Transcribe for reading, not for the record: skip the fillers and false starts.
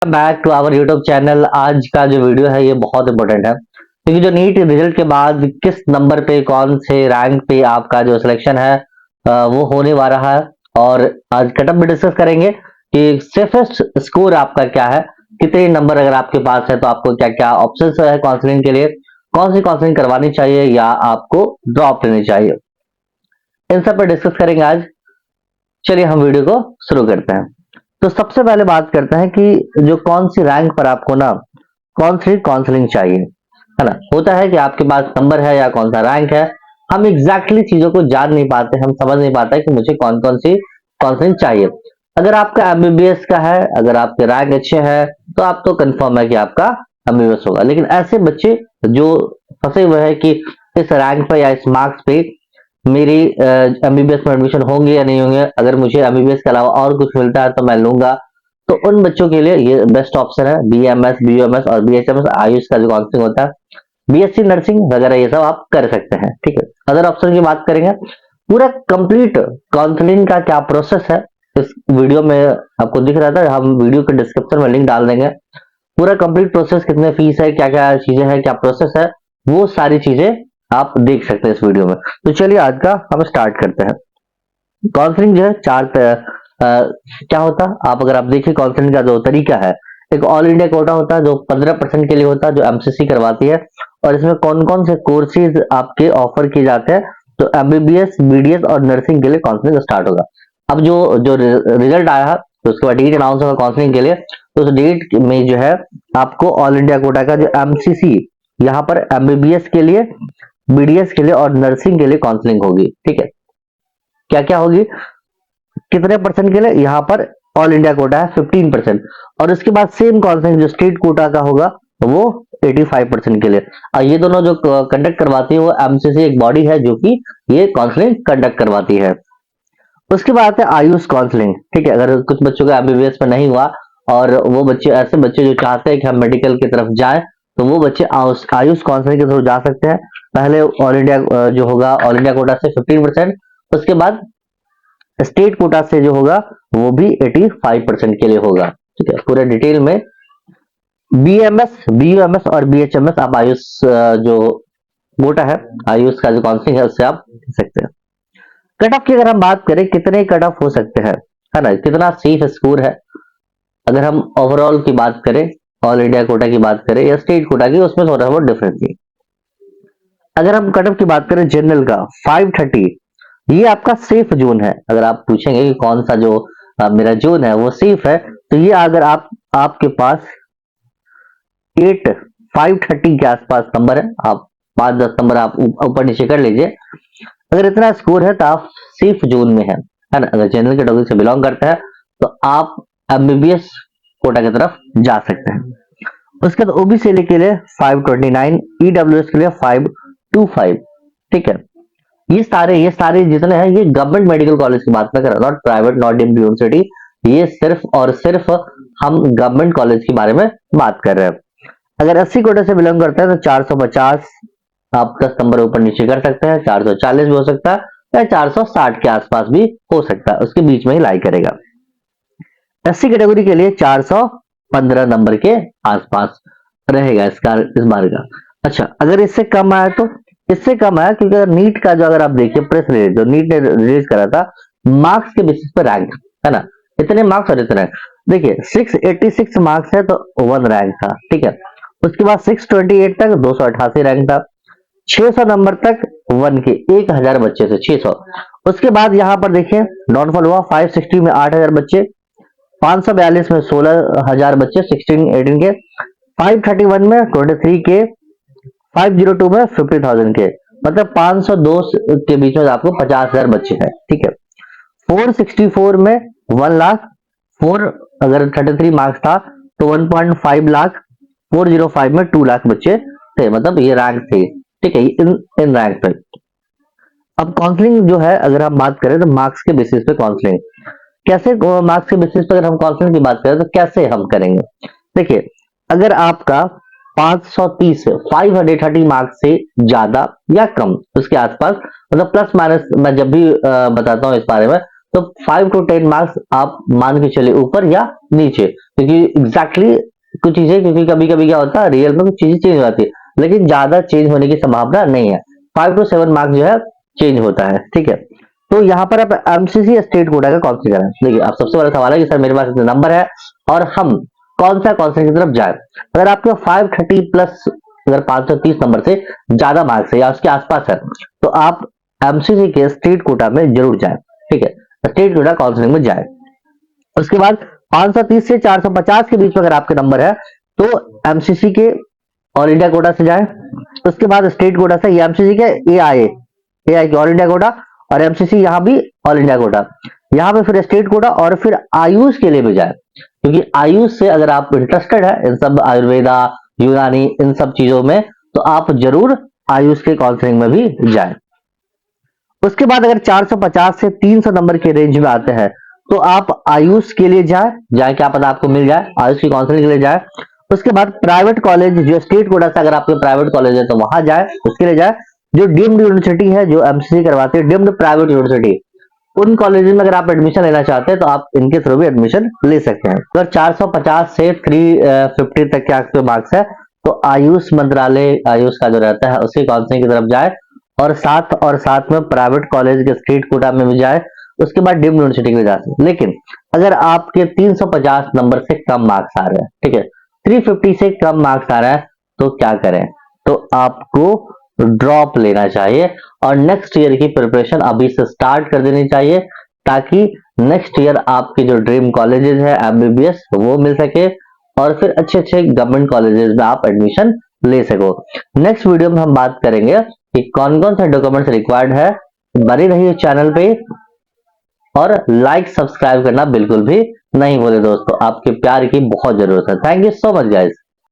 Back to our YouTube channel. आज का जो वीडियो है ये बहुत इंपॉर्टेंट है क्योंकि जो नीट रिजल्ट के बाद किस नंबर पे कौन से रैंक पे आपका जो सिलेक्शन है वो होने वाला है। और आज कटअप भी डिस्कस करेंगे कि सेफेस्ट स्कोर आपका क्या है, कितने नंबर अगर आपके पास है तो आपको क्या क्या ऑप्शन है काउंसलिंग के लिए, कौन सी काउंसलिंग करवानी चाहिए या आपको ड्रॉप लेनी चाहिए, इन सब पर डिस्कस करेंगे आज। चलिए हम वीडियो को शुरू करते हैं। तो सबसे पहले बात करते हैं कि जो कौन सी रैंक पर आपको ना कौन सी काउंसलिंग चाहिए, है ना। होता है कि आपके पास नंबर है या कौन सा रैंक है, हम एग्जैक्टली चीजों को जान नहीं पाते, हम समझ नहीं पाते कि मुझे कौन कौन सी काउंसलिंग चाहिए। अगर आपका एमबीबीएस का है, अगर आपके रैंक अच्छे हैं तो आप तो कंफर्म है कि आपका एमबीबीएस होगा। लेकिन ऐसे बच्चे जो फंसे हुए हैं कि इस रैंक पे या इस मार्क्स पे मेरी एमबीबीएस में एडमिशन होंगे या नहीं होंगे, अगर मुझे एमबीबीएस के अलावा और कुछ मिलता है तो मैं लूंगा, तो उन बच्चों के लिए ये बेस्ट ऑप्शन है। बीएमएस, बीयूएमएस और बीएचएमएस आयुष का जो काउंसलिंग होता है, बीएससी नर्सिंग वगैरह ये सब आप कर सकते हैं। ठीक है, अदर ऑप्शन की बात करेंगे, पूरा कंप्लीट काउंसलिंग का क्या प्रोसेस है इस वीडियो में आपको दिख रहा था, हम वीडियो के डिस्क्रिप्शन में लिंक डाल देंगे। पूरा कंप्लीट प्रोसेस, कितने फीस है, क्या क्या चीजें हैं, क्या प्रोसेस है, वो सारी चीजें आप देख सकते हैं इस वीडियो में। तो चलिए आज का हम स्टार्ट करते हैं। काउंसलिंग जो है क्या होता है, अगर आप देखिए काउंसलिंग का जो तरीका है, एक ऑल इंडिया कोटा होता है जो 15% के लिए होता है, जो एमसीसी करवाती है। और इसमें कौन कौन से कोर्सेज आपके ऑफर किए जाते हैं, तो एमबीबीएस, बीडीएस और नर्सिंग के लिए काउंसलिंग स्टार्ट होगा। अब जो जो रिजल्ट आया है तो उसके बाद डेट अनाउंस होगा काउंसलिंग के लिए। तो उस डेट में जो है आपको ऑल इंडिया कोटा का जो एमसीसी, यहाँ पर एमबीबीएस के लिए, बीडीएस के लिए और नर्सिंग के लिए काउंसलिंग होगी। ठीक है, क्या क्या होगी, कितने परसेंट के लिए, यहाँ पर ऑल इंडिया कोटा है 15%। और उसके बाद सेम काउंसलिंग जो स्टेट कोटा का होगा वो 85% के लिए। और ये दोनों जो कंडक्ट करवाती है वो एमसीसी एक बॉडी है जो कि ये काउंसलिंग कंडक्ट करवाती है। उसके बाद है आयुष काउंसलिंग। ठीक है, अगर कुछ बच्चों का एमबीबीएस में नहीं हुआ और वो बच्चे, ऐसे बच्चे जो चाहते हैं कि हम मेडिकल की तरफ जाएं, तो वो बच्चे आयुष काउंसलिंग की तरफ जा सकते हैं। पहले ऑल इंडिया जो होगा, ऑल इंडिया कोटा से 15%, उसके बाद स्टेट कोटा से जो होगा वो भी 85% के लिए होगा। ठीक है, पूरे डिटेल में बीएमएस, बीयूएमएस और बीएचएमएस आप आयुष जो कोटा है, आयुष का जो काउंसलिंग है उससे आप दे सकते हैं। कट ऑफ की अगर हम बात करें, कितने कट ऑफ हो सकते हैं, है ना, कितना सेफ स्कोर है। अगर हम ओवरऑल की बात करें, ऑल इंडिया कोटा की बात करें या स्टेट कोटा की, उसमें थोड़ा बहुत डिफरेंस है। अगर हम कट ऑफ की बात करें जनरल का 530, ये आपका सेफ जोन है। अगर आप पूछेंगे कि कौन सा जो मेरा जोन है वो सेफ है, तो ये अगर आपके पास 530 के आसपास नंबर है, आप 5-10 नंबर आप ऊपर नीचे कर लीजिए, अगर इतना स्कोर है तो आप सेफ जोन में है ना। अगर जनरल कैटेगरी से बिलोंग करते हैं तो आप एमबीबीएस कोटा की तरफ जा सकते हैं। उसके बाद ओबीसी के लिए 529, ईडब्ल्यूएस के लिए 525। ठीक है, ये सारे जितने हैं ये गवर्नमेंट मेडिकल कॉलेज की बात में कर रहा हूं, not private, not deemed university. ये सिर्फ और सिर्फ हम गवर्नमेंट कॉलेज के बारे में बात कर रहे हैं। अगर 80 कोटे से बिलोंग करते हैं तो 450 आप 10 नंबर ऊपर नीचे कर सकते हैं, 440 भी हो सकता है या 460 के आसपास भी हो सकता है, उसके बीच में ही लाई करेगा। एससी कैटेगरी के लिए 415 नंबर के आसपास रहेगा इसका इस बार का। अच्छा, अगर इससे कम आया तो, इससे कम आया क्योंकि अगर नीट का जो अगर आप देखिए प्रेस रिलीज जो नीट ने रिलीज करा था, मार्क्स के बेसिस पर रैंक, है ना, इतने मार्क्स और इतने, देखिए 686 मार्क्स है तो 1 रैंक था। ठीक है, उसके बाद 628 तक 288 रैंक था, 600 नंबर तक 1 के 1000 बच्चे से 600। उसके बाद यहाँ पर देखिए डाउनफॉल हुआ, 560 में 8000 बच्चे, 542 में 16000 बच्चे 16-18 के, 531 में 23 के, 502 में 50,000 के, मतलब 502 के बीच में आपको 50,000 बच्चे हैं। ठीक है, 464 में 1 लाख, 4 अगर 33 मार्क्स था तो 1.5 लाख, 405 में 2 लाख बच्चे थे, मतलब ये रैंक थे। ठीक है, इन रैंक पे। अब काउंसलिंग जो है अगर हम बात करें तो मार्क्स के बेसिस पे काउंसलिंग कैसे, मार्क्स के बेसिस पे अगर हम काउंसलिंग की बात करें तो कैसे हम करेंगे। देखिए, अगर आपका 530 530 मार्क्स से ज्यादा या कम उसके आसपास, मतलब प्लस माइनस मैं जब भी बताता हूँ इस बारे में तो 5 to 10 मार्क्स आप मान के चले ऊपर या नीचे, क्योंकि एग्जैक्टली कुछ चीजें, क्योंकि कभी कभी क्या होता है रियल में कुछ चीजें चेंज हो जाती है, लेकिन ज्यादा चेंज होने की संभावना नहीं है। 5 to 7 मार्क्स जो है चेंज होता है, ठीक है। तो यहाँ पर आप एमसीसी स्टेट कोटा का कौन सा करें। देखिए अब सबसे बड़ा सवाल है कि सर मेरे पास इतना नंबर है और हम कौन सा की तरफ जाए। अगर आपके 530 प्लस अगर 530 नंबर से ज्यादा मार्क्स है या उसके आसपास है तो आप एमसीसी के स्टेट कोटा में जरूर जाए, ठीक है, स्टेट कोटा काउंसलिंग में जाए। उसके बाद 530 से 450 के बीच में अगर आपके नंबर है तो एमसीसी के ऑल इंडिया कोटा से जाए। उसके बाद स्टेट कोटा से एमसीसी के एआई के ऑल इंडिया कोटा और एमसीसी यहाँ भी ऑल इंडिया कोटा, यहाँ पे फिर स्टेट कोटा और फिर आयुष के लिए भी जाए, क्योंकि आयुष से अगर आप इंटरेस्टेड है इन सब आयुर्वेदा यूनानी इन सब चीजों में तो आप जरूर आयुष के काउंसलिंग में भी जाए। उसके बाद अगर 450 से 300 नंबर के रेंज में आते हैं तो आप आयुष के लिए जाए क्या पता आपको मिल जाए, आयुष की काउंसलिंग के लिए जाए। उसके बाद प्राइवेट कॉलेज जो स्टेट कोटा से अगर आपके प्राइवेट कॉलेज है तो वहां जाए, उसके लिए जाए। जो डीम्ड यूनिवर्सिटी है जो एमसीसी करवाते हैं डीम्ड प्राइवेट यूनिवर्सिटी, उन कॉलेज में अगर आप एडमिशन लेना चाहते हैं तो आप इनके थ्रू भी एडमिशन ले सकते हैं। अगर 450 से 350 तक के आपके मार्क्स है तो आयुष मंत्रालय आयुष का जो रहता है उसकी काउंसलिंग की तरफ जाए और साथ में प्राइवेट कॉलेज के स्टेट कोटा में भी जाए। उसके बाद डीम्ड यूनिवर्सिटी में जा सकते। लेकिन अगर आपके 350 नंबर से कम मार्क्स आ रहे हैं, ठीक है, 350 से कम मार्क्स आ रहा है तो क्या करें, तो आपको ड्रॉप लेना चाहिए और नेक्स्ट ईयर की प्रिपरेशन अभी से स्टार्ट कर देनी चाहिए, ताकि नेक्स्ट ईयर आपके जो ड्रीम कॉलेजेस है एमबीबीएस वो मिल सके और फिर अच्छे गवर्नमेंट कॉलेजेस में आप एडमिशन ले सको। नेक्स्ट वीडियो में हम बात करेंगे कि कौन कौन से डॉक्यूमेंट्स रिक्वायर्ड है। बने रहिए चैनल पे और लाइक सब्सक्राइब करना बिल्कुल भी नहीं भूले दोस्तों, आपके प्यार की बहुत जरूरत है। Thank you so much guys.